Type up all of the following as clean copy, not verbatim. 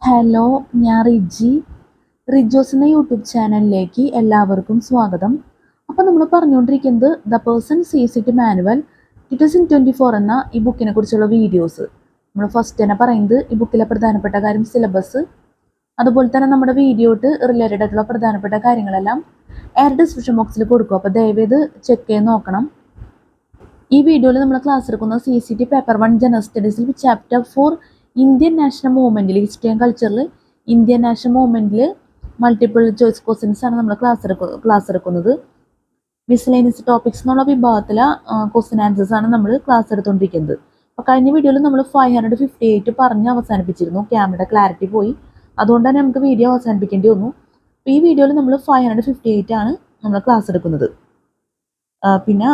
Hello, ഞാൻ റിജോസ് എന്ന YouTube ചാനലിലേക്ക് എല്ലാവർക്കും സ്വാഗതം. അപ്പോൾ നമ്മൾ പറഞ്ഞുകൊണ്ടിരിക്കുന്നത് ദ പേഴ്സൺ സീസ് ഇറ്റ് മാനുവൽ 2024 എന്ന ഈ ബുക്കിനെ കുറിച്ചുള്ള വീഡിയോസ്. നമ്മൾ ഫസ്റ്റ് തന്നെ പറയുന്നത് ഈ ബുക്കിലെ പ്രധാനപ്പെട്ട കാര്യം സിലബസ്, അതുപോലെ തന്നെ നമ്മുടെ വീഡിയോട്ട് റിലേറ്റഡ് ആയിട്ടുള്ള പ്രധാനപ്പെട്ട കാര്യങ്ങളെല്ലാം ഡിസ്ക്രിപ്ഷൻ ബോക്സിൽ കൊടുക്കും. അപ്പോൾ ദയവേത് ചെക്ക് ചെയ്ത് നോക്കണം. ഈ വീഡിയോയിൽ നമ്മൾ ക്ലാസ് എടുക്കുന്ന CCT പേപ്പർ 1 ജനറൽ സ്റ്റഡീസിൽ ചാപ്റ്റർ 4 ഇന്ത്യൻ നാഷണൽ മൂവ്മെൻറ്റിൽ ഹിസ്റ്ററി ആൻഡ് കൾച്ചറിൽ ഇന്ത്യൻ നാഷണൽ മൂവ്മെൻറ്റിൽ മൾട്ടിപ്പിൾ ചോയ്സ് ക്വസ്റ്റ്യൻസ് ആണ് നമ്മൾ ക്ലാസ് എടുക്കുന്നത്. മിസ്ലേനിയസ് ടോപ്പിക്സ് എന്നുള്ള വിഭാഗത്തിലെ ക്വസ്റ്റ്യൻ ആൻസേഴ്സ് ആണ് നമ്മൾ ക്ലാസ് എടുത്തുകൊണ്ടിരിക്കുന്നത്. അപ്പോൾ കഴിഞ്ഞ വീഡിയോയിൽ നമ്മൾ 558 പറഞ്ഞ് അവസാനിപ്പിച്ചിരുന്നു. ക്യാമറയുടെ ക്ലാരിറ്റി പോയി, അതുകൊണ്ട് തന്നെ നമുക്ക് വീഡിയോ അവസാനിപ്പിക്കേണ്ടി വന്നു. അപ്പോൾ ഈ വീഡിയോയിൽ നമ്മൾ 558 ആണ് നമ്മൾ ക്ലാസ് എടുക്കുന്നത്. പിന്നെ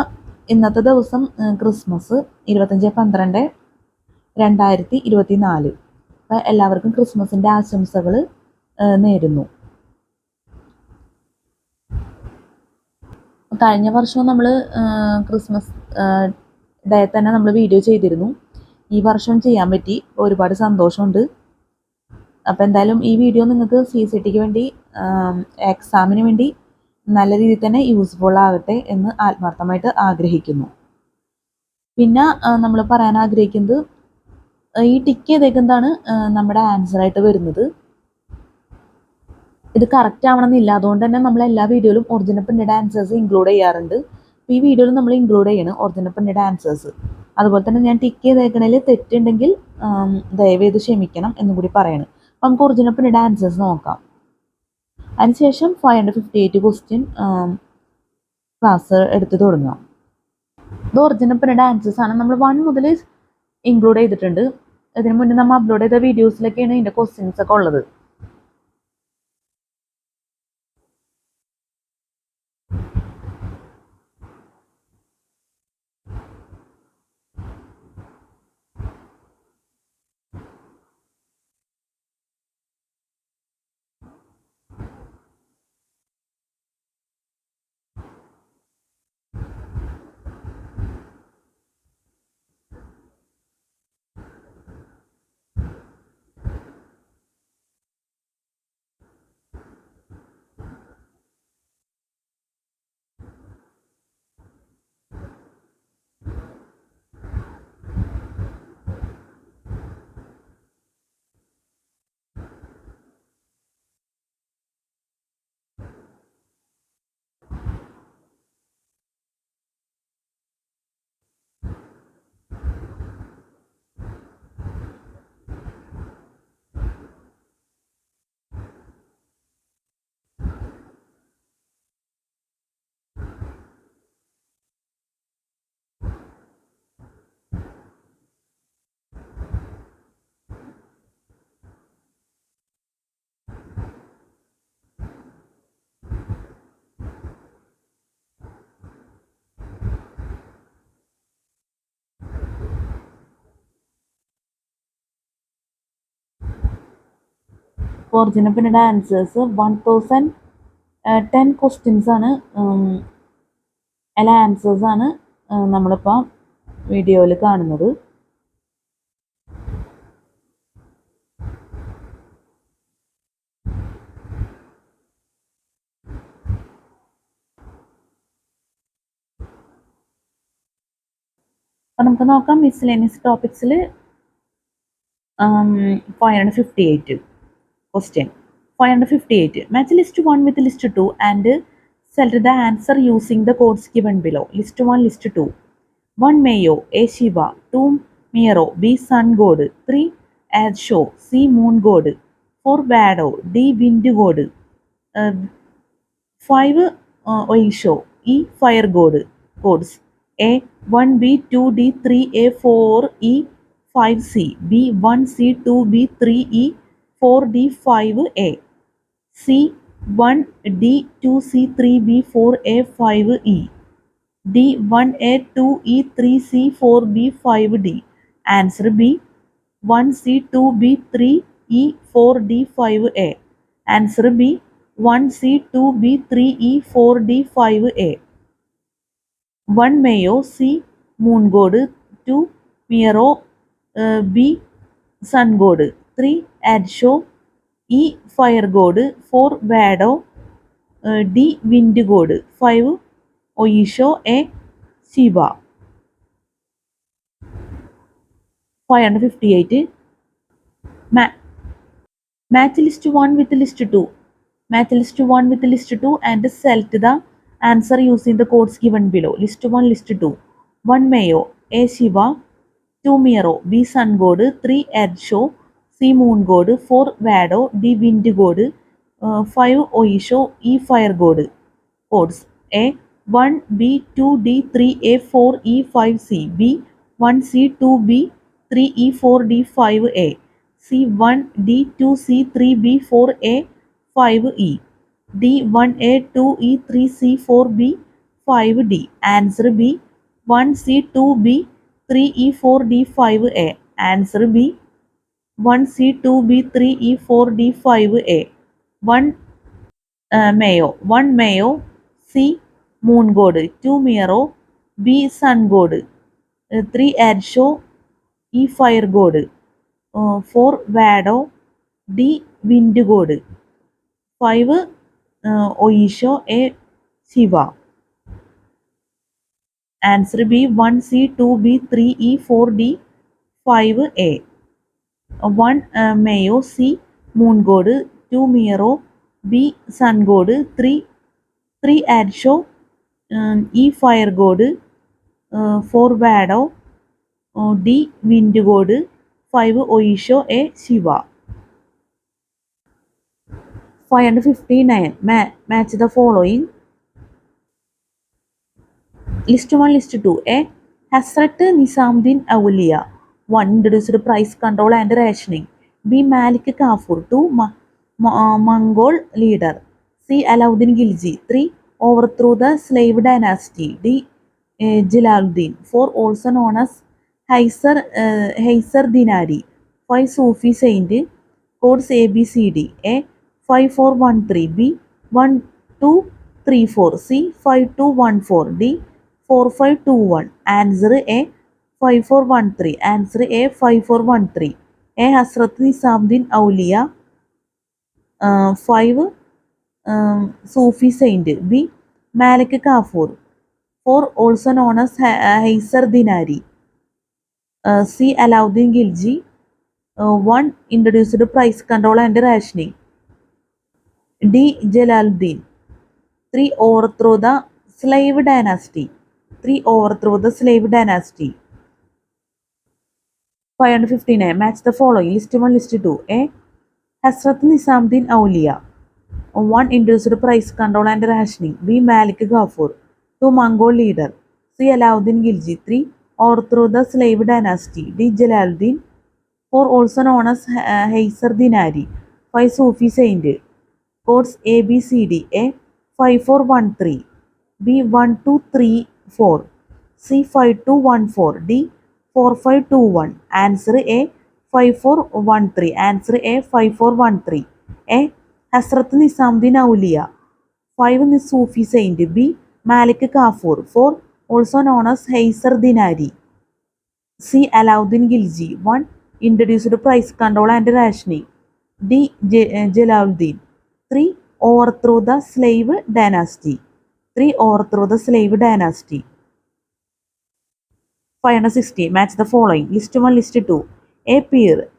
ഇന്നത്തെ ദിവസം ക്രിസ്മസ് 25/12/2024. അപ്പം എല്ലാവർക്കും ക്രിസ്മസിൻ്റെ ആശംസകൾ നേരുന്നു. കഴിഞ്ഞ വർഷവും നമ്മൾ ക്രിസ്മസ് ഡേ തന്നെ നമ്മൾ വീഡിയോ ചെയ്തിരുന്നു. ഈ വർഷവും ചെയ്യാൻ പറ്റി, ഒരുപാട് സന്തോഷമുണ്ട്. അപ്പോൾ എന്തായാലും ഈ വീഡിയോ നിങ്ങൾക്ക് CCTക്ക് വേണ്ടി എക്സാമിന് വേണ്ടി നല്ല രീതിയിൽ തന്നെ യൂസ്ഫുൾ ആകട്ടെ എന്ന് ആത്മാർത്ഥമായിട്ട് ആഗ്രഹിക്കുന്നു. പിന്നെ നമ്മൾ പറയാൻ ആഗ്രഹിക്കുന്നത്, ഈ ടിക്ക് ചെയ്തേക്കുന്നതാണ് നമ്മുടെ ആൻസറായിട്ട് വരുന്നത്. ഇത് കറക്റ്റ് ആവണമെന്നില്ല, അതുകൊണ്ട് തന്നെ നമ്മൾ എല്ലാ വീഡിയോയിലും ഒറിജിനൽ പ്രിന്റഡ് ആൻസേഴ്സ് ഇൻക്ലൂഡ് ചെയ്യാറുണ്ട്. ഈ വീഡിയോയിൽ നമ്മൾ ഇൻക്ലൂഡ് ചെയ്യണം ഒറിജിനൽ പ്രിന്റഡ് ആൻസേഴ്സ്. അതുപോലെ തന്നെ ഞാൻ ടിക്ക് ചെയ്തേക്കണതിൽ തെറ്റുണ്ടെങ്കിൽ ദയവേത് ക്ഷമിക്കണം എന്നും കൂടി പറയണം. അപ്പം നമുക്ക് ഒറിജിനൽ പ്രിന്റഡ് ആൻസേഴ്സ് നോക്കാം. അതിനുശേഷം 558 ക്വസ്റ്റ്യൻ ക്ലാസ് എടുത്ത് തുടങ്ങാം. ഇത് ഒറിജിനൽ പ്രിന്റഡ് ആൻസേഴ്സ് ആണ്. നമ്മൾ 1 മുതൽ ഇൻക്ലൂഡ് ചെയ്തിട്ടുണ്ട്. ഇതിന് മുന്നേ നമ്മൾ അപ്ലോഡ് ചെയ്ത വീഡിയോസിലൊക്കെയാണ് ഇതിൻ്റെ ക്വസ്റ്റ്യൻസ് ഒക്കെ ഉള്ളത്. ഒറിജിനൽ പ്രിന്റഡ് ആൻസേഴ്സ് 1010 ക്വസ്റ്റ്യൻസ് ആണ്. എല്ലാ ആൻസേഴ്സ് ആണ് നമ്മളിപ്പോൾ വീഡിയോയിൽ കാണുന്നത്. അപ്പം നമുക്ക് നോക്കാം. മിസ്ലേനിയസ് ടോപ്പിക്സിൽ 558 question. 558. Match list 1 with list 2 and select the answer using the codes given below. List 1, list 2. 1 Mayo, A Shiva. 2 Miro, B Sun God. 3 Adshow, C Moon God. 4 Vado, D Wind God. 5 Oisho, E Fire God. Codes A 1B 2D 3A 4E 5C, B 1C 2B 3E 4D 5A, C 1D 2C 3B 4A 5E, D 1A 2E 3C 4B 5D. Answer B 1C 2B 3E 4D 5A. Answer B 1C 2B 3E 4D 5A. 1 Mayo, C Moon God. 2 Miro, B Sun God. 3 Adshow, E. Fire god. 4. Vado. D. Wind god. 5. Oisho. A. Shiva. 558. Ma- Match list 1 with list 2. Match list 1 with list 2 and select the answer using the codes given below. List 1, list 2. 1 Mayo, A Shiva, 2 Miro, B Sun God, 3 Earth Show, C Moon God, 4 Vado, D Wind God, 5 Oisho, E Fire God. Codes A 1 B 2 D 3 A 4 E 5 C B 1 C 2 B 3 E 4 D 5 A C 1 D 2 C 3 B 4 A 5 E D 1 A 2 E 3 C 4 B 5 D. Answer B 1 C 2 B 3 E 4 D 5 A. Answer B 1 C 2 B 3 E 4 D 5 A. 1 Mayo. 1 Mayo. C. Moon god. 2 Miro. B. Sun god. 3 Adsho. E. Fire god. 4 Vado. D. Wind god. 5 Oisho. A. Shiva. Answer B 1 C 2 B 3 E 4 D 5 A. 1 Mayo. C. Moon god. 2 Miro. B. Sun god. 3 Adsho. E Fire god. 4 Vado. D Wind god. 5 Oisho. A Shiva. 559. Match the following. List 1, list 2. A. Hasrat Nizamuddin Auliya. 1. Introduced price control and rationing. B. Malik Kafur. 2. Mongol leader. C. Alauddin Khilji. 3. Overthrew the slave dynasty. D. Jalaluddin. 4. Also known as Haysar Dinari. 5. Sufi saint. Codes A, B, C, D. A. 5413. B. 1234. C. 5214. D. 4521. Answer A 5413. Answer A 5413. A. Hasrat Nizamuddin Auliya. 5. Sufi saint. B. Malik Kafur. 4. Also known as Haysar Dinari. C. Alauddin Khilji. 1. Introduced price control and rationing. D. Jalaluddin. 3. Overthrow the slave dynasty. 3. Overthrow the slave dynasty. 559. Match the following. List 1, list 2. A. Hasrat Nizamuddin Auliya. 1. Introduced price control and rationing. B. Malik Kafur. 2. Mongol leader. C. Alauddin Khilji. 3. Overthrow the slave dynasty. D. Jalaluddin. 4. Also known as Haysar Dinari. 5. Sufi saint. Codes A, B, C, D. A. 5413. B. 1234. C. 5214. D. 4521. Answer A 5413. Answer A 5413. A. Hasrat Nizamuddin Auliya. 5. Sufi saint. B. Malik Kafur. 4. Also known as Haysar Dinari. C. Alauddin Khilji. 1. Introduced price control and rationing. D. Jalaluddin. 3. Overthrow the slave dynasty. 3. Overthrow the slave dynasty. 560. Match the following. List 1, list 2. A. Peer.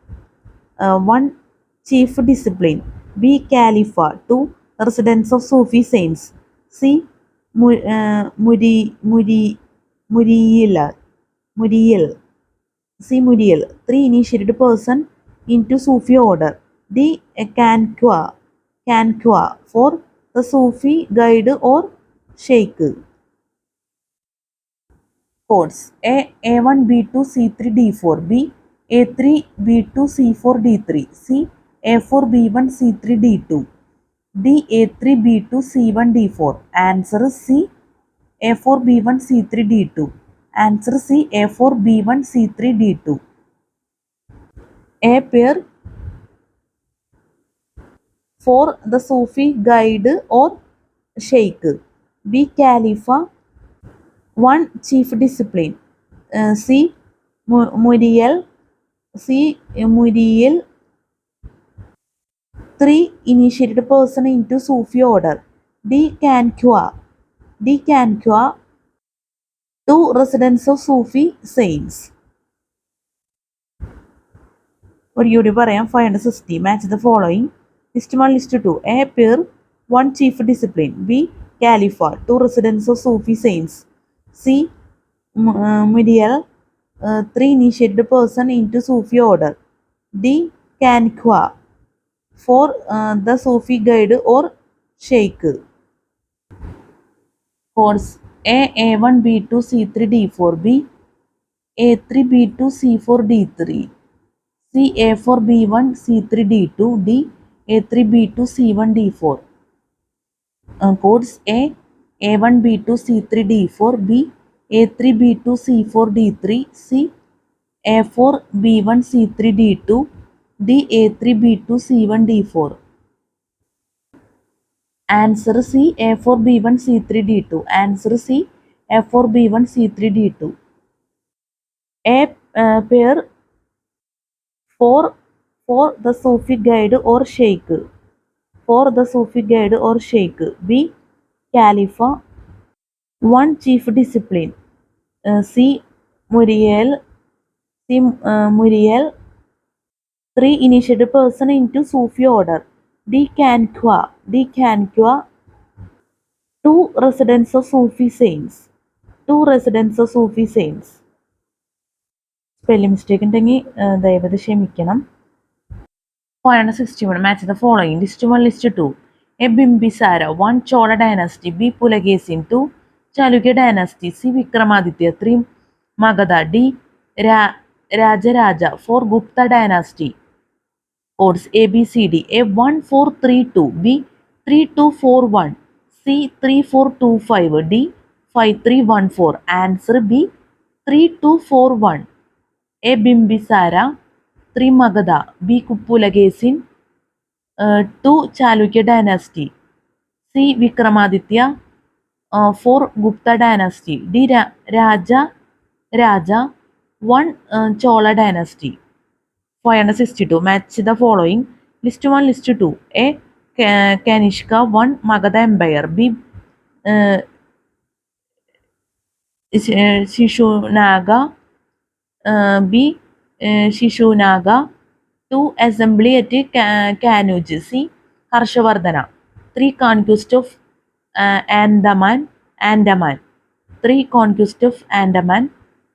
1. Chief discipline. B. Khalifa. 2. Residence of Sufi saints. C. Muriel. C. Muriel. 3. Initiated person into Sufi order. D. Kanqua. 4. The Sufi guide or sheikh. Codes A. A1 B2 C3 D4. B. A3 B2 C4 D3. C. A4 B1 C3 D2. D. A3 B2 C1 D4. Answer C. A4 B1 C3 D2. Answer C. A4 B1 C3 D2. A pair for the Sufi guide or sheikh. B. Khalifa. 1. Chief discipline. C. Muriel. C. Muriel. 3 initiated person into Sufi order. D. Kanqua. D. Kanqua. 2 residents of Sufi saints. ഒരു കൂടി പറയാം. 560. Match the following. List 1, List 2. A. Pir. 1 chief discipline. B. Khalifa. 2 residents of Sufi saints. C. Medial. 3 initiated person into Sufi order. D. Kanqua. 4 the Sufi guide or sheikh. Codes A. A1 B2 C3 D4 B. A3 B2 C4 D3 C. A4 B1 C3 D2 D. A3 B2 C1 D4. Codes A. A1 B2 C3 D4 B. A3 B2 C4 D3 C. A4 B1 C3 D2 D. A3 B2 C1 D4. Answer C. A4 B1 C3 D2. Answer C. A4 B1 C3 D2. A pair for the Sufi guide or sheikh. For the Sufi guide or sheikh. B. Khalifa. 1 chief discipline. C. Muriel. C. Muriel. 3 initiated person into Sufi order. D. Kanqua. D. Kanqua. 2 residents of Sufi saints. 2 residents of Sufi saints. Spelling mistake ഉണ്ടെങ്കിൽ ദയവത് ക്ഷമിക്കണം. 461. Match the following. List 1, List 2. A. Bimbisara. 1 Chola dynasty. B. Pulakesin. 2 Chalukya dynasty. C. Vikramaditya. 3 Magadha. D. Rajaraja. 4 Gupta dynasty. Codes A, B, C, D. A. 1432. B. 3241. C. 3425. D. 5314. Answer B. 3241. A. Bimbisara. 3 Magadha. B. Pulakesin. 2 Chalukya dynasty. C. Vikramaditya. 4 Gupta dynasty. D. Raja. 1 Chola dynasty. 562. Match the following. List 1, List 2. A. Kanishka. 1 Magadha Empire. B. Shishunaga. B. Shishunaga. 2 Assembly at Kanuj. C. Harshavardhana. 3 Conquest of Andaman. 3 Conquest of Andaman.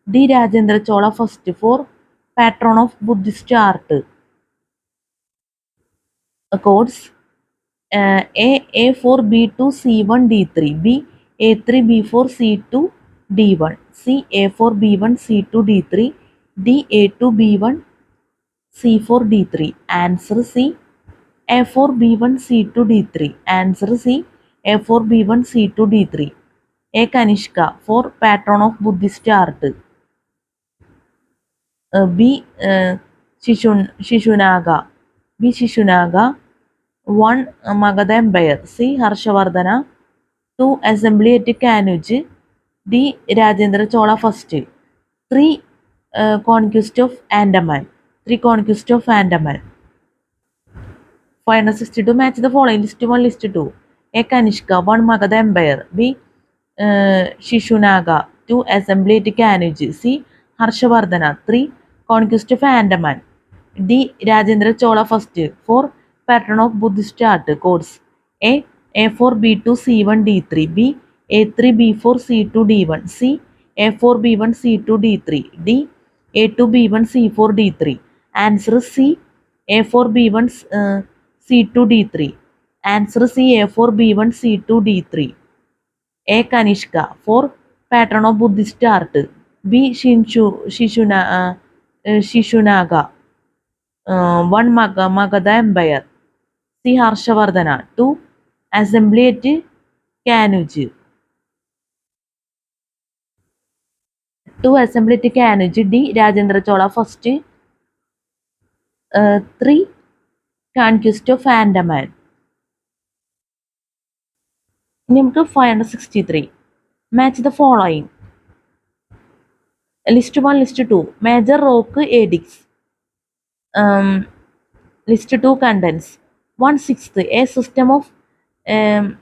D. Rajendra Chola first. 4 Patron of Buddhist art. Codes A4 B2 C1 D3 B. A3 B4 C2 D1 C. A4 B1 C2 D3 D. A2 B1 C4 D3. Answer C. A4 B1 C2 D3. Answer C. A4 B1 C2 D3. A. Kanishka. 4 Patron of Buddhist art. B. Shishunaga. B. Shishunaga. 1 Magadha Empire. C. Harshavardhana. 2 Assembly at Kanuj. D. Rajendra Chola first. 3 Conquest of Andaman. 3 Conquest of Andaman. 562. Match the following. List 1, List 2. A. Kanishka. 1 Magadha Empire. B. Shishunaga. 2 Assembly at Kanuj. C. Harshavardhana. 3 Conquest of Andaman. D. Rajendra Chola first. 4 Patron of Buddhist art. Codes A. A4 B2 C1 D3 B. A3 B4 C2 D1 C. A4 B1 C2 D3 D. A2 B1 C4 D3. Answer C. A4 B1 C2 D3. Answer C. A4 B1 C2 D3. A. Kanishka. 4 Patron of Buddhist art. B. Shishunaga. 1 Magadha Empire. C. Harshavardhana. 2 Assembly at Kanuj. 2 Assembly at Kanuj. D. Rajendra Chola first. 3 Conquest of Andaman. നമുക്ക് 563. Match the following. List 1, List 2. Major rock edicts. List 2 contents. 1/6 a system of um,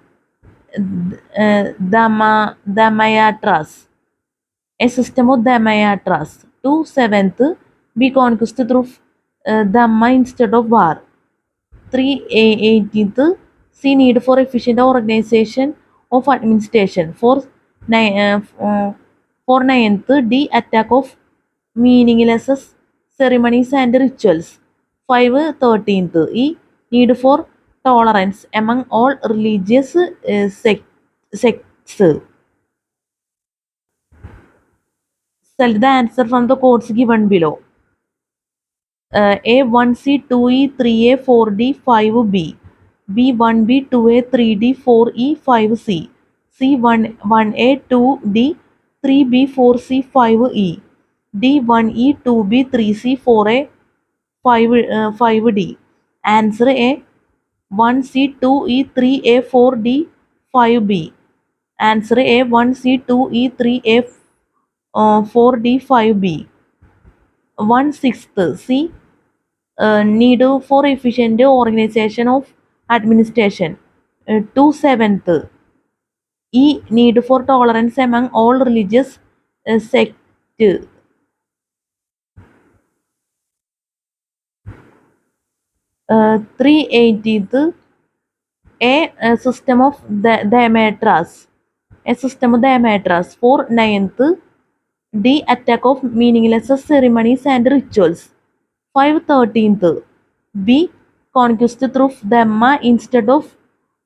Dhammayatras, a system of Dhammayatras. 2/7 be conquest through Dhamma instead of war. 3/18 see need for efficient organization of administration. 4/9 d attack of meaningless ceremonies and rituals. 5/13 e need for tolerance among all religious sects. Select the answer from the codes given below. A 1C 2E 3A 4D 5B, B 1B 2A 3D 4E 5C, C 1A 2D 3B 4C 5E, D 1E 2B 3C 4A 5D. Answer A 1C 2E 3A 4D 5B. Answer A 1C 2E 3A 4D 5B. 1/6 C need for efficient organization of administration. 2/7 E need for tolerance among all religious sects. 3/18 a system of diametras. A system of diametras. 4/9 D attack of meaningless ceremonies and rituals. 5/13 B conquest through Dhamma instead of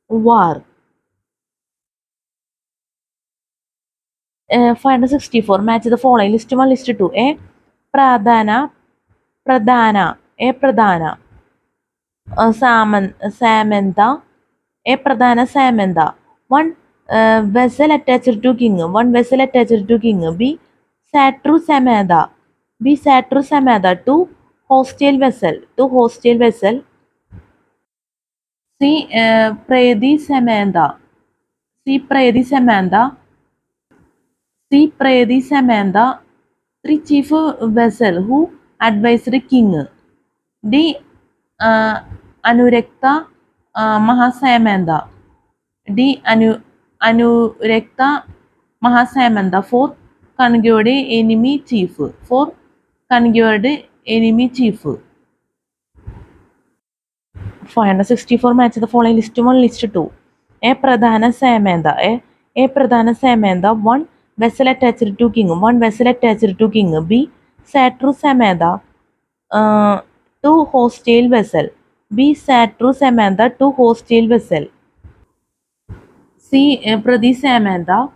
war. 564 match the following. List 1, list 2. A Pradhana, Pradhana, A Pradhana, Samantha, A Pradhana Samantha. One vessel attached to king. One vessel attached to king. B Satru Samantha. B Satru Samantha. Two hostile vessel. Two hostile vessel. C Predi Samantha. C Predi Samantha. C Predi Samantha. Three chief vessel who advised the king. D Anurekta Mahasamantha. D Anurekta Mahasamantha. 4 conquered enemy chief. 4 conquered enemy chief. 564 match the following. List 1, list 2. A Pradhana Samantha. A Pradhana Samantha. 1 vessel attached to king. 1 vessel attached to king. B Satru Samantha. 2 hostile vessel. B Satru Samantha. 2 hostile vessel. C Pradi Samantha.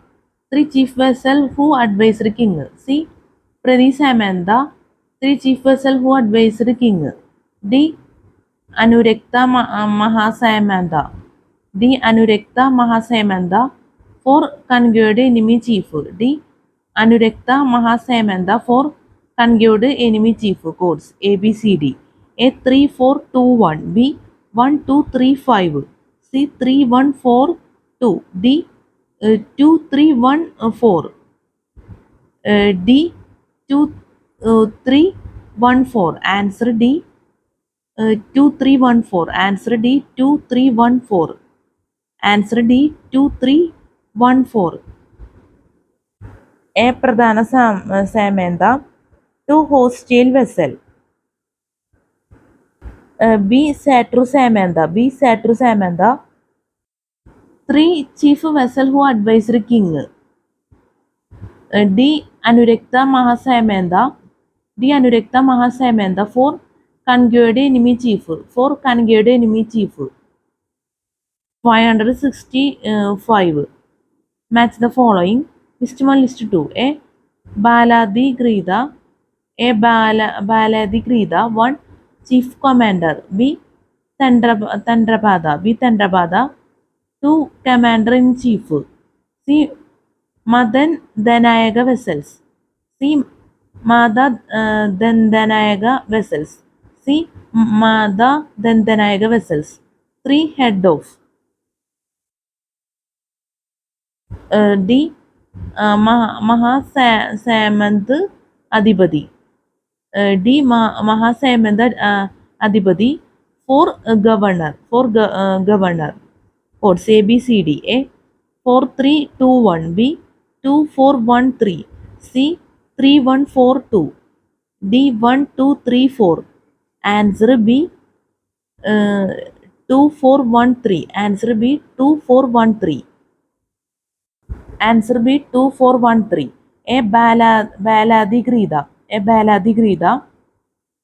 3 chief vessel who advised king. C Pradi Samantha. 3 chief vessel who advised king. D Anurekta Mahasamantha. D Anurekta Mahasamantha. 4 conquered enemy chief. D Anurekta Mahasamantha. 4 conquered enemy chief. Codes A B C D. A 3 4 2 1. B 1 2 3 5. C 3 1 4 2. D 2 3 1 4. D 2 3 1 4. Answer D 2314. Answer D 2314. Answer D 2314. A Pradhana Samantha. 2 hostile vessel. B Satru Samantha. B Satru Samantha. 3 chief vessel who advised king. D Anurekta Mahasamantha. D Anurekta Mahasamantha. 4 conquered enemy chief. 4 conquered enemy chief. 565. Match the following. List 1, list 2. A Baladi Grida. A Baladi Grida. 1 Chief Commander. B Tandrapada. B Tandrapada. 2 Commander in Chief. C Madan Danayaga vessels. C Mada Dandanayaga vessels. C Mada Dandanayaga vessels. 3 Head of. D Mahasamant Adhipati. D Mahasamant Adhipati. governor. Codes A, B, C, D. A 4321, B 2413, C 3142, D 1234. Answer B 2413. Answer B 2413. Answer B 2413. A Baladigrida. A Baladigrida.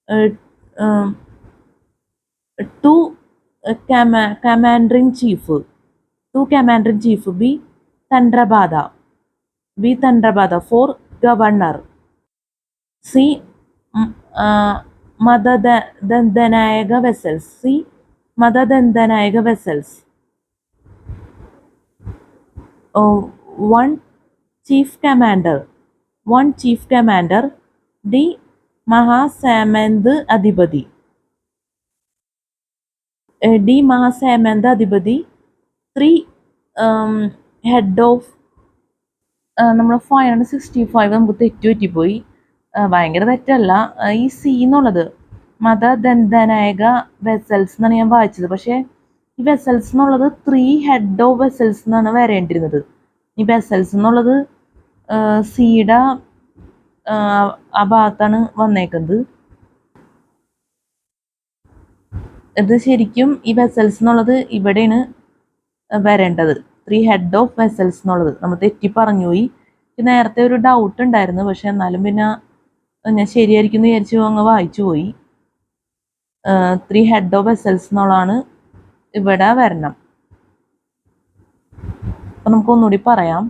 Uh, um, two commander-in-chief. Two commander-in-chief. B Tandrabada. B Tandrabada. 4 governor. C Madadandanayaga vessels. C Madadandanayaga vessels. 1 chief commander. 1 chief commander. D Mahasamand Adhipati. D Mahasamand Adhipati. 3 head of നമ്മൾ 565 നമുക്ക് തെറ്റുപറ്റിപ്പോയി. ഭയങ്കര തെറ്റല്ല. ഈ C എന്നുള്ളത് മതദന്തനായക vessels എന്നാണ് ഞാൻ വായിച്ചത്. പക്ഷേ ഈ വെസൽസ് എന്നുള്ളത് 3 ഹെഡ് ഓഫ് വെസൽസ് എന്നാണ് വരേണ്ടിരുന്നത്. ഈ വെസൽസ് എന്നുള്ളത് സിയുടെ ആ ഭാഗത്താണ് വന്നേക്കുന്നത്. ഇത് ശരിക്കും ഈ വെസൽസ് എന്നുള്ളത് ഇവിടെയാണ് വരേണ്ടത്. 3 ഹെഡ് ഓഫ് വെസൽസ് എന്നുള്ളത് നമ്മൾ തെറ്റി പറഞ്ഞു പോയി. നേരത്തെ ഒരു ഡൗട്ട് ഉണ്ടായിരുന്നു, പക്ഷെ എന്നാലും പിന്നെ ഞാൻ ശരിയായിരിക്കും എന്ന് വിചാരിച്ചു അങ്ങ് വായിച്ചു പോയി. 3 ഹെഡ് ഓഫ് വെസൽസ് എന്നുള്ളതാണ് ഇവിടെ വരണം. അപ്പം നമുക്ക് ഒന്നുകൂടി പറയാം.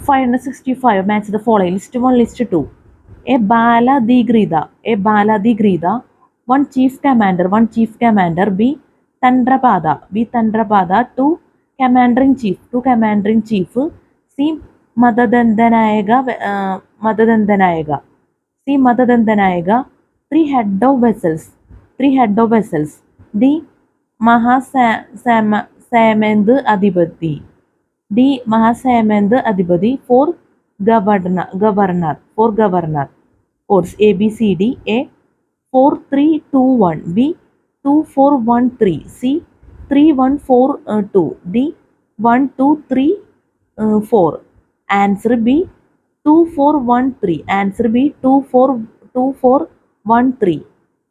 565 match the following. List 1, list 2. A Baladigrida. 1 chief commander. B Tandrapada. 2 commander-in-chief. C Madadandanayaga. C Madadandanayaga. 3 head of vessels. D Mahasamand Adhipati. D Mahasamand Adhipati. 4 governor. Codes A, B, C, D. A 4321, B 2413, C 3142, D 1234. Answer B 2413. Answer B 2413.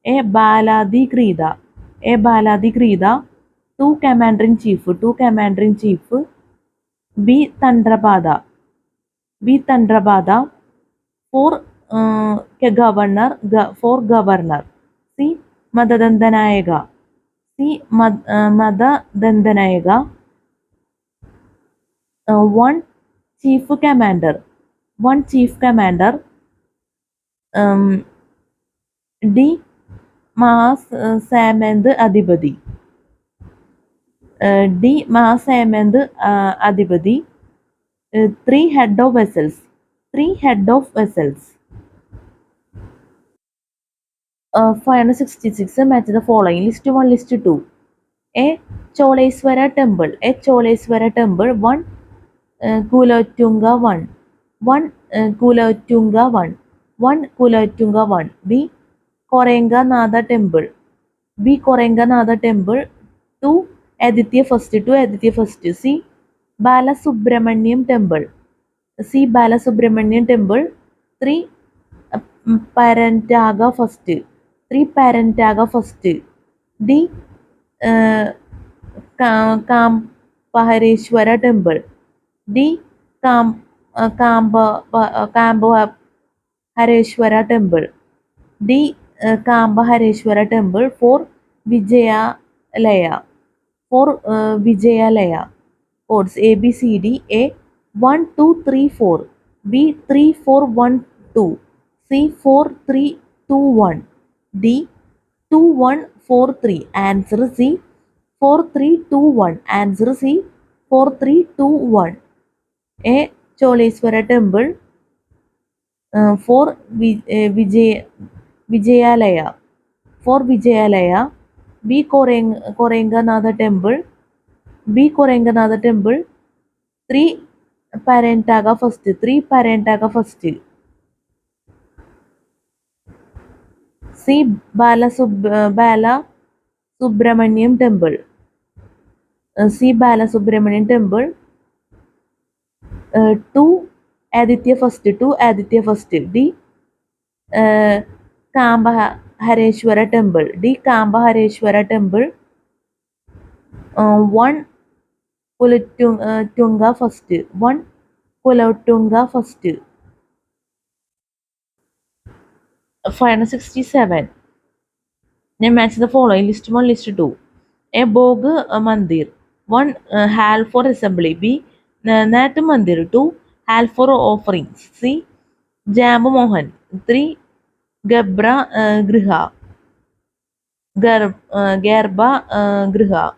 A Baladigrida. 2 commander-in-chief. B Tandrabada. 4 governor. C Madadandanayaga. Madadandanayaga. 1 chief commander. D Mahasamand Adhipati. D Mahasamand Adhipati. 3 head of vessels. 566 match the following. List 1, list 2. A Choleswara temple. 1 Kulotunga 1. 1 Kulotunga 1. B Korenganatha temple. 2 Aditya first. C Balasubramaniam temple. 3 Parentaga first. D Kampahareshwara temple. D Kambahareshwara temple. D Kambahareshwara temple. 4 Vijayalaya. Codes A, B, C, D. A 1234, B 3412, C 4321, D 2143. Answer C 4321. Answer C 4321. A Choleswara temple. 4 Vijayalaya. B Korenganatha temple. 3 Parentaga first. C. Bala Subramaniam Temple. C. Bala Subramaniam Temple. 2. Aditya First. 2. Aditya First. D. Kamba Hareshwara Temple. D. Kamba Hareshwara Temple. 1. Kulotunga First. 1. Kulotunga First. 567. Now match the following: list 1, list 2. A Bog Mandir. 1. Hall for assembly. B. Nat Mandir. 2. Hall for offerings. C. Jambu Mohan. 3. Gabra Griha. Gerba Griha.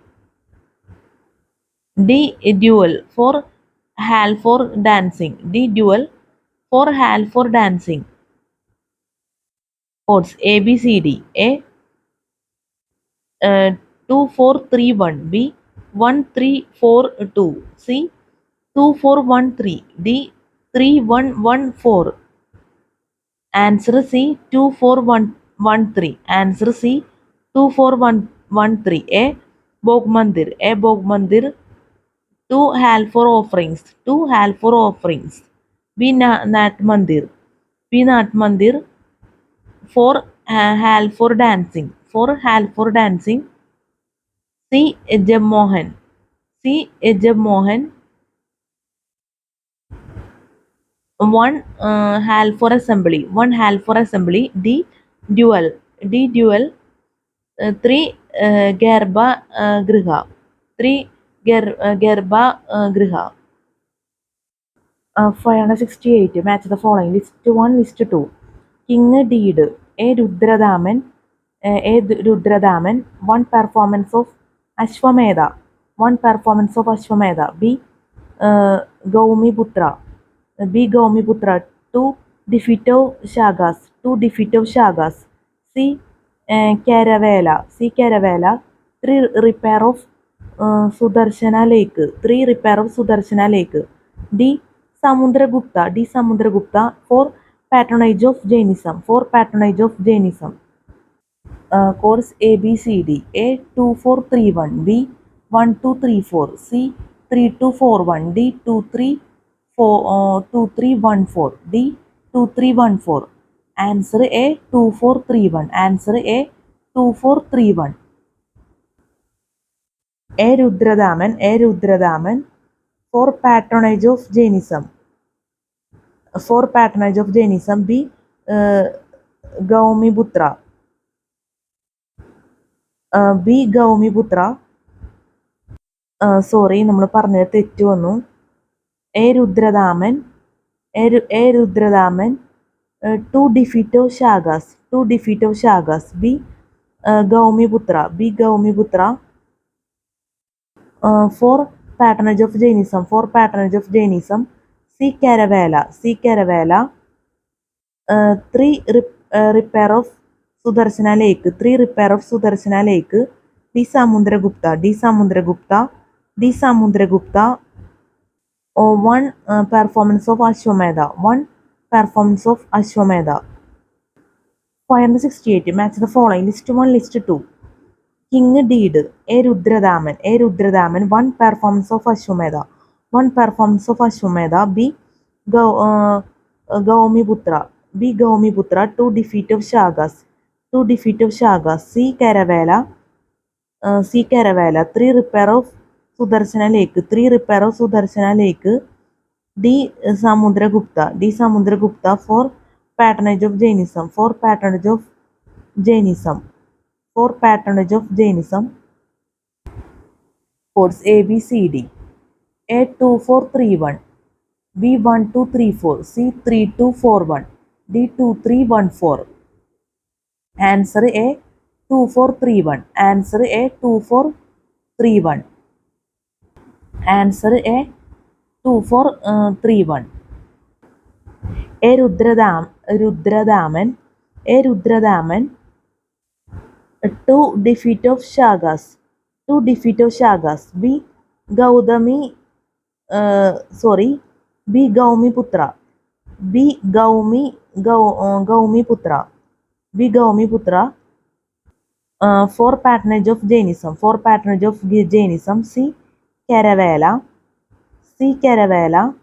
D. Dual for Hall for dancing. D. Dual for Hall for dancing. Codes A B C D. A. 2431. B. 1342. C. 2413. D. 3114. Answer C. 24113. Answer C. 24113. A. Bog Mandir. A. Bog Mandir. 2. Hall for offerings. 2. Hall for offerings. B. Nat Mandir. B. Nat Mandir. 4. Hall for dancing. 4. Hall for dancing. C. Ejab Mohan. C. Ejab Mohan. 1. Hall for assembly. 1. Hall for assembly. D. Dual. D. Dual. 3. Gerba Griha. 3. Gerba Griha. 568. Match the following: list 1, list 2. King Deed. A. Rudradaman. A. Rudradaman. 1. Performance of Ashwamedha. 1. Performance of Ashwamedha. B. Gaumi Putra. B. Gaumi Putra. 2. Defeat of Shagas. 2. Defeat of Shagas. C. Caravela. C. Caravela. 3. Repair of Sudarshana Lake. 3. Repair of Sudarshana Lake. D. Samudragupta. D. Samudragupta. 4. Patronage of Jainism. 4. Patronage of Jainism. Course A B C D. A. 2431. B. 1234. C. 3241. D. 2314. D. 2314. Answer A. 2431. Answer A. 2431. A. Rudradaman. A. Rudradaman. For patronage of Jainism. For patronage of Jainism. B. Gaumiputra. B. Gaumiputra. Sorry, നമ്മൾ പറഞ്ഞത് തെറ്റ് വന്നു. A. Rudradaman. A. Rudradaman. 2. Defeat of Shagas. 2. Defeat of Shagas. B. Gaumiputra. B. Gaumiputra. 4. Patronage of Jainism. 4. Patronage of Jainism. C. Caravela. C. Caravela. 3. Repair of Sudarshana Lake. 3. Repair of Sudarshana Lake. D. Samudragupta. D. Samudragupta. D. Samudragupta. 1. Performance of Ashwamedha. 1. Performance of Ashwamedha. 568. Match the following: list 1, list 2. King Deed. A. Rudradaman. A. Rudradaman. 1. Performance of Ashwamedha. 1. Performance of Ashwamedha. B. Gaumiputra. B. Gaumiputra. 2. Defeat of Shagas. 2. Defeat of Shagas. C. Caravela. C. Caravela. 3. Repair of Sudarshana Lake. 3. Repair of Sudarshana Lake. D. Samudragupta. D. Samudragupta. 4. Patronage of Jainism. 4. Patronage of Jainism. 4. Patronage of Jainism. Codes A B C D. A. 2431. B. 1234. C. 3241. D. 2314. Answer A. 2431. Answer A. 2431. Answer A. 2431. A. Rudradaman. A. Rudradaman. 2. Defeat of Shagas. 2. Defeat of Shagas. B. B. Gaumiputra. B. Gaumiputra. B. Gaumiputra. For patronage of Jainism. For patronage of Jainism. C. Caravela. C. Caravela.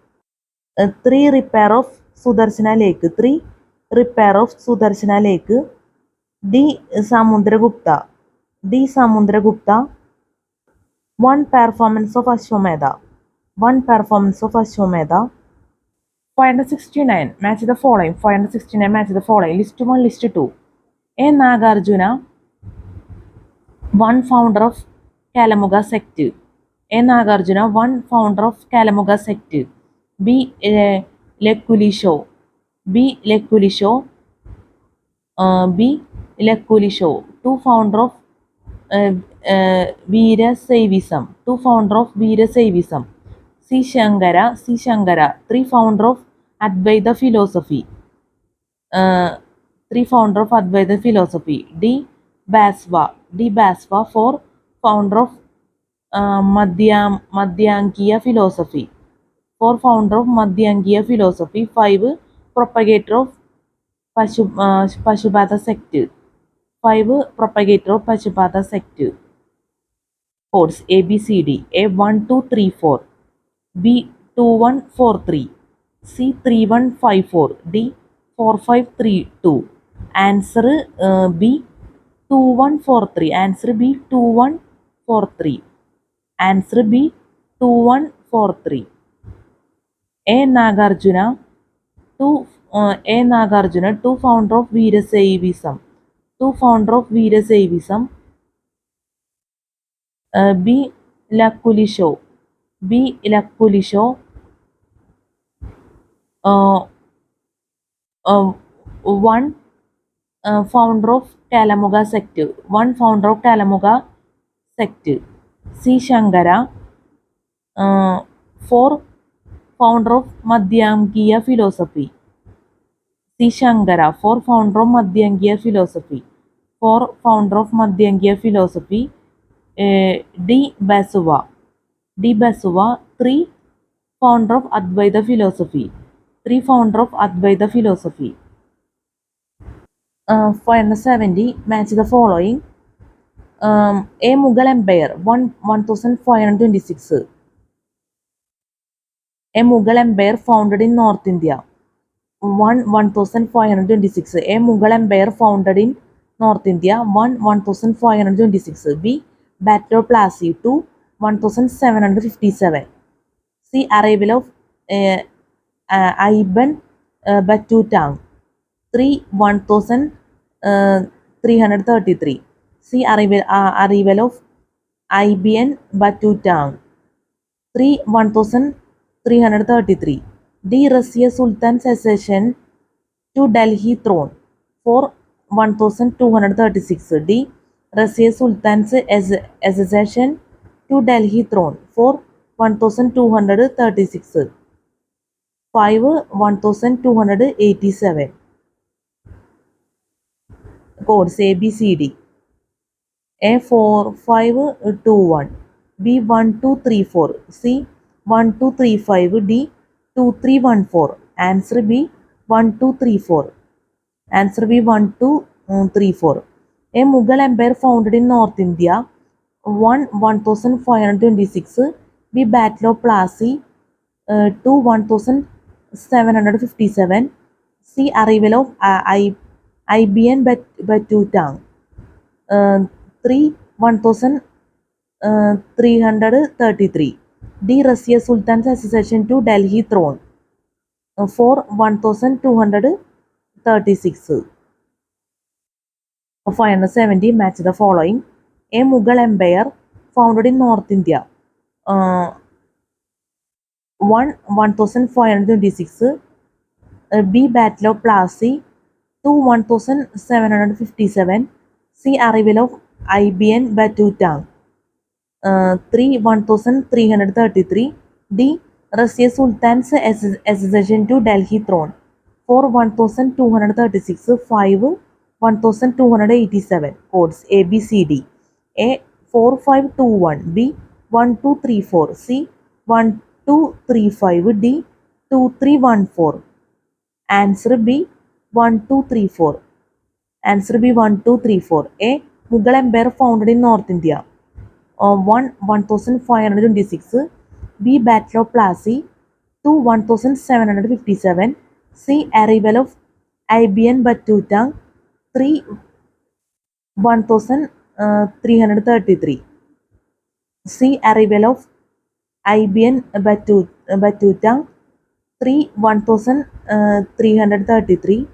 3. Repair of Sudarshana Lake. 3. Repair of Sudarshana Lake. D. Samudragupta. D. Samudragupta. 1. Performance of Ashwamedha. 1. Performance of Ashwamedha. 569. Match the following. 569. Match the following. List 1, list 2. A. Nagarjuna. 1. Founder of Kalamuga sect. A. Nagarjuna. 1. Founder of Kalamuga sect. B. Lekulisho. B. Lekulisho. B. Lekulisho. 2. Founder of Veera Saivism. 2. Founder of Veera Saivism. C. Shankara. C. Shankara. 3. Founder of Advaita philosophy. 3. Founder of Advaita philosophy. D. Basva. D. Basva. 4. Founder of Madhyankiya philosophy. 4. Founder of Madhyankiya philosophy. 5. Propagator of Pashupata sect. 5. Propagator of Pashupata sect. Codes A, B, C, D. A 1, 2, 3, 4. B 2, 1, 4, 3. C 3, 1, 5, 4. D 4, 5, 3, 2. Answer B 2, 1, 4, 3. Answer B 2, 1, 4, 3. Answer B 2, 1, 4, 3. A Nagarjuna. 2. A Nagarjuna. 2. Founder of Veerasaivism. 2. Founder of Veerasaivism. B. Lekulisho. B. Lekulisho. 1. Founder of Kalamuga sect. 1. Founder of Kalamuga sect. C. Shankara. 4. Founder of Madhyankiya philosophy. C. Shankara. 4. Founder of Madhyankiya philosophy. 4. Founder of Madhyankiya philosophy. D. Basuva. D. Basuva. 3. Founder of Advaita philosophy. 3. Founder of Advaita philosophy. 570. Match the following. A Mughal Empire. 1526. A Mughal Empire founded in North India. 1526. A Mughal Empire founded in North India. 1526. B. Battle of Plassey. 2. 1757. C. Arrival of Ibn Battuta. 3. 1333. C. Arrival of Ibn Battuta. 3. 1333. D. Razia Sultan's accession to Delhi throne. 4. 1236. D. Razia Sultan's accession to Delhi throne. 4. 1236. 5. 1287. Codes A, B, C, D. A 4, 5, 2, 1. B 1, 2, 3, 4. C 1, 2, 3, 5. D 2, 3, 1, 4. Answer B 1, 2, 3, 4. Answer B 1, 2, 3, 4. A Mughal Empire founded in North India. 1. 1526. B. Battle of Plassey. 2. 1757. C. Arrival of Ibn Battuta. 3. 1333. D. Razia Sultan's accession to Delhi throne. 4. 1236. 570. Match the following. A Mughal Empire founded in North India. 1. 1526. B. Battle of Plassey. 2. 1757. C. Arrival of Ibn Battuta. 3. 1333. D. Razia Sultan's accession to Delhi throne. 4. 1236. 5. 1287. Codes A, B, C, D. A 4521. B 1234. C 1235. D 2314. Answer B 1234. Answer B 1, 2, 3, 4. A. Mughal Empire founded in North India. 1. 1526. B. Battle of Plassey. 2. 1757. C. Arrival of Ibn Battuta. 3. 1333. C. Arrival of Ibn Battuta. 3. 1333.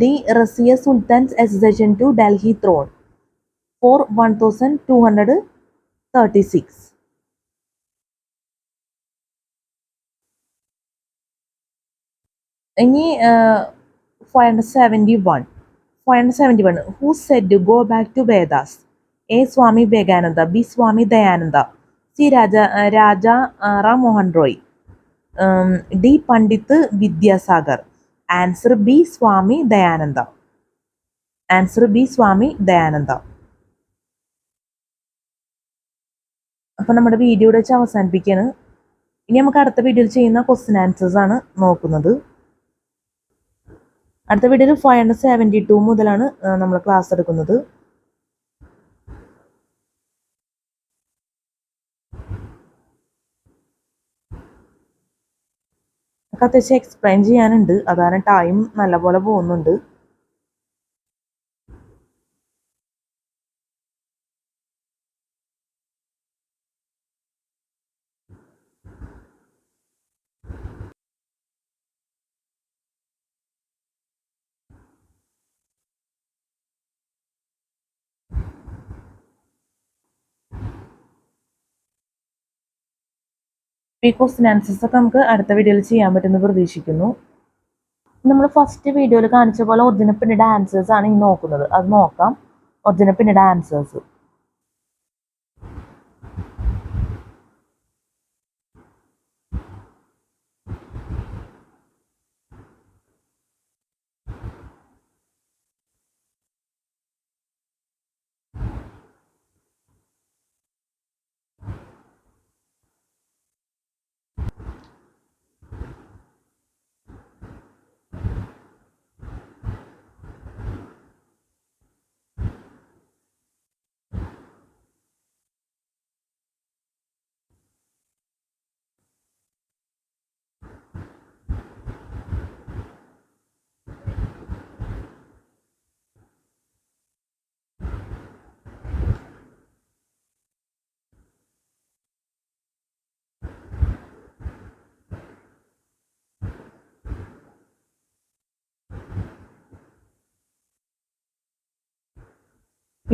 D. Razia Sultan's accession to Delhi throne. 4. 1236. ഇനി 571. 571. Who said to go back to Vedas? A. Swami Vivekananda. B. Swami Dayananda. C. Raja Ram Mohan Roy. D. Pandit Vidyasagar. Answer B. Swami Dayananda. Answer B. Swami Dayananda. അപ്പോൾ നമ്മുടെ video വെച്ച് അവസാനിപ്പിക്കുകയാണ്. ഇനി നമുക്ക് അടുത്ത വീഡിയോയിൽ ചെയ്യുന്ന ക്വസ്റ്റ്യൻ ആൻസേഴ്സ് ആണ് നോക്കുന്നത്. അടുത്ത വീഡിയോയിൽ 572 മുതലാണ് നമ്മൾ ക്ലാസ് എടുക്കുന്നത്. അത്യാവശ്യം എക്സ്പ്ലെയിൻ ചെയ്യാനുണ്ട്, അതാണ് ടൈം നല്ലപോലെ പോകുന്നുണ്ട്. ഈ ക്വസ്റ്റ്യൻ ആൻസേഴ്സ് ഒക്കെ നമുക്ക് അടുത്ത വീഡിയോയിൽ ചെയ്യാൻ പറ്റുമെന്ന് പ്രതീക്ഷിക്കുന്നു. നമ്മൾ ഫസ്റ്റ് വീഡിയോയിൽ കാണിച്ച പോലെ ഒറിജിനൽ പിന്നീട് ആൻസേഴ്സ് ആണ് ഈ നോക്കുന്നത്. അത് നോക്കാം. ഒറിജിനൽ പിന്നീട് ആൻസേഴ്സ്.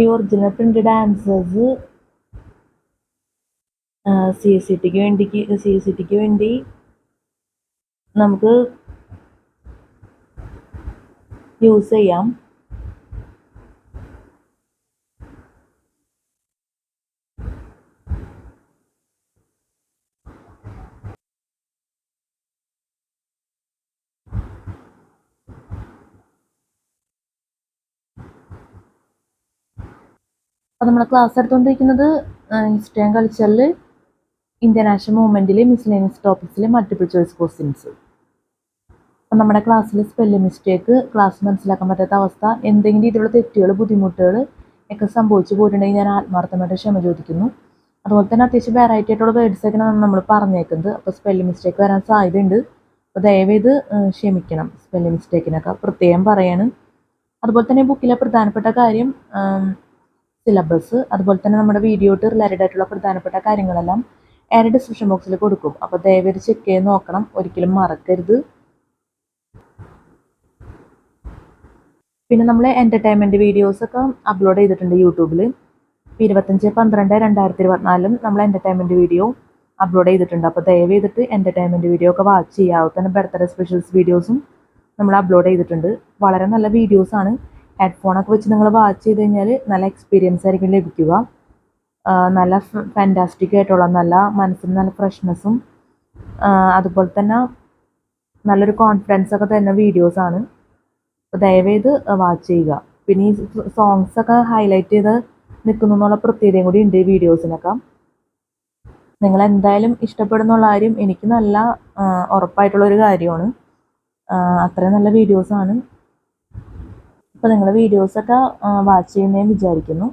ഈ ഒറിജിനൽ പ്രിന്റഡ് ആൻസേഴ്സ് CSETക്ക് വേണ്ടി നമുക്ക് യൂസ് ചെയ്യാം. അപ്പോൾ നമ്മൾ ക്ലാസ് എടുത്തുകൊണ്ടിരിക്കുന്നത് ഹിസ്റ്ററി ആൻഡ് കൾച്ചറിൽ ഇന്ത്യൻ നാഷണൽ മൂവ്മെൻറ്റിൽ മിസ്ലേനിയസ് ടോപ്പിക്സിൽ മൾട്ടിപ്പിൾ ചോയ്സ് ക്വസ്റ്റ്യൻസ്. അപ്പം നമ്മുടെ ക്ലാസ്സിൽ സ്പെല്ലിംഗ് മിസ്റ്റേക്ക്, ക്ലാസ് മനസ്സിലാക്കാൻ പറ്റാത്ത അവസ്ഥ, എന്തെങ്കിലും രീതിയിലുള്ള തെറ്റുകൾ, ബുദ്ധിമുട്ടുകൾ ഒക്കെ സംഭവിച്ചു പോയിട്ടുണ്ടെങ്കിൽ ഞാൻ ആത്മാർത്ഥമായിട്ട് ക്ഷമ ചോദിക്കുന്നു. അതുപോലെ തന്നെ അത്യാവശ്യം വെറൈറ്റി ആയിട്ടുള്ള വേർഡ്സൊക്കെയാണ് നമ്മൾ പറഞ്ഞേക്കുന്നത്. അപ്പോൾ സ്പെല്ലിംഗ് മിസ്റ്റേക്ക് വരാൻ സാധ്യതയുണ്ട്. അപ്പോൾ ദയവേത് ക്ഷമിക്കണം. സ്പെല്ലിംഗ് മിസ്റ്റേക്കിനൊക്കെ പ്രത്യേകം പറയാണ്. അതുപോലെ തന്നെ ബുക്കിലെ പ്രധാനപ്പെട്ട കാര്യം സിലബസ്, അതുപോലെ തന്നെ നമ്മുടെ വീഡിയോട്ട് റിലേറ്റഡ് ആയിട്ടുള്ള പ്രധാനപ്പെട്ട കാര്യങ്ങളെല്ലാം ഡിസ്ക്രിപ്ഷൻ ബോക്സിൽ കൊടുക്കും. അപ്പോൾ ദയവേത് ചെക്ക് ചെയ്ത് നോക്കണം, ഒരിക്കലും മറക്കരുത്. പിന്നെ നമ്മൾ എൻ്റർടൈൻമെൻറ്റ് വീഡിയോസൊക്കെ അപ്ലോഡ് ചെയ്തിട്ടുണ്ട് യൂട്യൂബിൽ. 25/12/2024 നമ്മൾ എൻ്റർടൈൻമെൻറ്റ് വീഡിയോ അപ്ലോഡ് ചെയ്തിട്ടുണ്ട്. അപ്പോൾ ദയവ് ചെയ്തിട്ട് എൻ്റർടൈൻമെൻറ്റ് വീഡിയോ ഒക്കെ വാച്ച് ചെയ്യാവും. തന്നെ ബർത്ത്ഡേ സ്പെഷ്യൽസ് വീഡിയോസും നമ്മൾ അപ്ലോഡ് ചെയ്തിട്ടുണ്ട്. വളരെ നല്ല വീഡിയോസാണ്. ഹെഡ്ഫോണൊക്കെ വെച്ച് നിങ്ങൾ വാച്ച് ചെയ്ത് കഴിഞ്ഞാൽ നല്ല എക്സ്പീരിയൻസ് ആയിരിക്കും ലഭിക്കുക. നല്ല ഫാൻറ്റാസ്റ്റിക് ആയിട്ടുള്ള, നല്ല മനസ്സിന് നല്ല ഫ്രഷ്നെസ്സും അതുപോലെ തന്നെ നല്ലൊരു കോൺഫിഡൻസൊക്കെ തരുന്ന വീഡിയോസാണ്. അപ്പോൾ ദയവേത് വാച്ച് ചെയ്യുക. പിന്നെ ഈ സോങ്സൊക്കെ ഹൈലൈറ്റ് ചെയ്ത് നിൽക്കുന്നു എന്നുള്ള പ്രത്യേകതയും കൂടി ഉണ്ട് ഈ വീഡിയോസിനൊക്കെ. നിങ്ങൾ എന്തായാലും ഇഷ്ടപ്പെടുന്നുള്ള കാര്യം എനിക്ക് നല്ല ഉറപ്പായിട്ടുള്ളൊരു കാര്യമാണ്. അത്രയും നല്ല വീഡിയോസാണ്. അപ്പോൾ നിങ്ങൾ വീഡിയോസൊക്കെ വാച്ച് ചെയ്യുന്നതെന്ന് വിചാരിക്കുന്നു.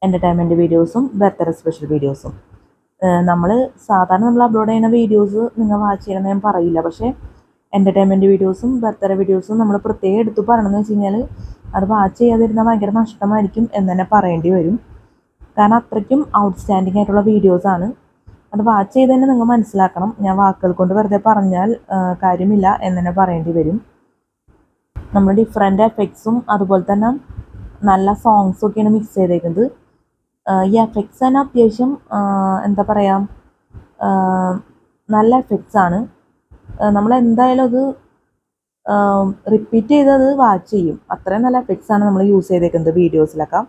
എൻ്റർടൈൻമെൻറ്റ് വീഡിയോസും ബർത്ത്ഡേ സ്പെഷ്യൽ വീഡിയോസും. നമ്മൾ സാധാരണ നമ്മൾ അപ്ലോഡ് ചെയ്യുന്ന വീഡിയോസ് നിങ്ങൾ വാച്ച് ചെയ്യണമെന്ന് ഞാൻ പറയില്ല. പക്ഷേ എൻ്റർടൈൻമെൻറ്റ് വീഡിയോസും ബർത്ത്ഡേ വീഡിയോസും നമ്മൾ പ്രത്യേകം എടുത്ത് പറയണമെന്ന് വെച്ച് കഴിഞ്ഞാൽ അത് വാച്ച് ചെയ്യാതിരുന്നാൽ ഭയങ്കര നഷ്ടമായിരിക്കും എന്ന് തന്നെ പറയേണ്ടി വരും. കാരണം അത്രയ്ക്കും ഔട്ട്സ്റ്റാൻഡിങ് ആയിട്ടുള്ള വീഡിയോസാണ്. അത് വാച്ച് ചെയ്ത് തന്നെ നിങ്ങൾ മനസ്സിലാക്കണം. ഞാൻ വാക്കുകൾ കൊണ്ട് വെറുതെ പറഞ്ഞാൽ കാര്യമില്ല എന്ന് തന്നെ പറയേണ്ടി വരും. നമ്മൾ ഡിഫറെൻ്റ് എഫക്ട്സും അതുപോലെ തന്നെ നല്ല സോങ്സും ഒക്കെയാണ് മിക്സ് ചെയ്തേക്കുന്നത്. ഈ എഫക്ട്സ് തന്നെ അത്യാവശ്യം എന്താ പറയുക, നല്ല എഫക്ട്സാണ്. നമ്മൾ എന്തായാലും അത് റിപ്പീറ്റ് ചെയ്തത് വാച്ച് ചെയ്യും. അത്രയും നല്ല എഫക്ട്സാണ് നമ്മൾ യൂസ് ചെയ്തേക്കുന്നത് വീഡിയോസിലൊക്കെ.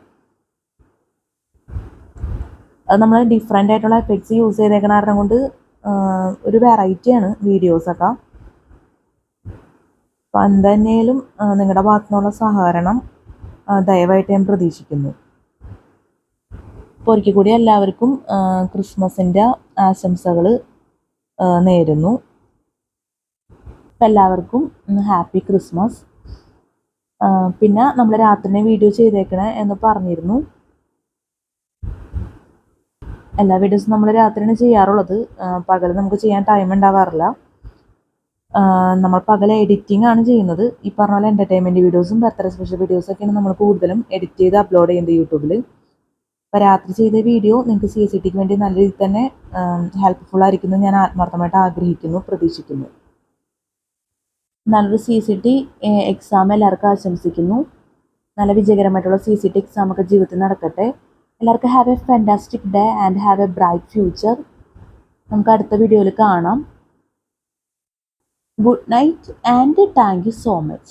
അത് നമ്മൾ ഡിഫറെൻ്റ് ആയിട്ടുള്ള എഫക്ട്സ് യൂസ് ചെയ്തേക്കുന്ന കാരണം കൊണ്ട് ഒരു വെറൈറ്റിയാണ് വീഡിയോസൊക്കെ. അപ്പോൾ എന്തായാലും നിങ്ങളുടെ ഭാഗത്തു നിന്നുള്ള സഹകരണം ദയവായിട്ട് ഞാൻ പ്രതീക്ഷിക്കുന്നു. അപ്പോൾ ഒരിക്കൽ കൂടി എല്ലാവർക്കും ക്രിസ്മസിൻ്റെ ആശംസകൾ നേരുന്നു. അപ്പോൾ എല്ലാവർക്കും ഹാപ്പി ക്രിസ്മസ്. പിന്നെ നമ്മൾ രാത്രിനെ വീഡിയോ ചെയ്തേക്കണേ എന്ന് പറഞ്ഞിരുന്നു. എല്ലാ വീഡിയോസും നമ്മൾ രാത്രിയാണ് ചെയ്യാറുള്ളത്. പകൽ നമുക്ക് ചെയ്യാൻ ടൈം ഉണ്ടാവാറില്ല. നമ്മൾ പകൽ എഡിറ്റിംഗ് ആണ് ചെയ്യുന്നത്. ഈ പറഞ്ഞ പോലെ എൻ്റർടൈൻമെൻറ്റ് വീഡിയോസും ബർത്ത്ഡേ സ്പെഷ്യൽ വീഡിയോസൊക്കെയാണ് നമ്മൾ കൂടുതലും എഡിറ്റ് ചെയ്ത് അപ്ലോഡ് ചെയ്യുന്നത് യൂട്യൂബിൽ. അപ്പോൾ രാത്രി ചെയ്ത വീഡിയോ നിങ്ങൾക്ക് CCTക്ക് വേണ്ടി നല്ല രീതിയിൽ തന്നെ ഹെൽപ്ഫുൾ ആയിരിക്കുന്നു ഞാൻ ആത്മാർത്ഥമായിട്ട് ആഗ്രഹിക്കുന്നു, പ്രതീക്ഷിക്കുന്നു. നല്ലൊരു CCT എക്സാം എല്ലാവർക്കും ആശംസിക്കുന്നു. നല്ല വിജയകരമായിട്ടുള്ള CCT എക്സാമൊക്കെ ജീവിതത്തിൽ നടക്കട്ടെ. എല്ലാവർക്കും have A fantastic day and have A bright future. നമുക്ക് അടുത്ത വീഡിയോയിൽ കാണാം. Good night and thank you so much.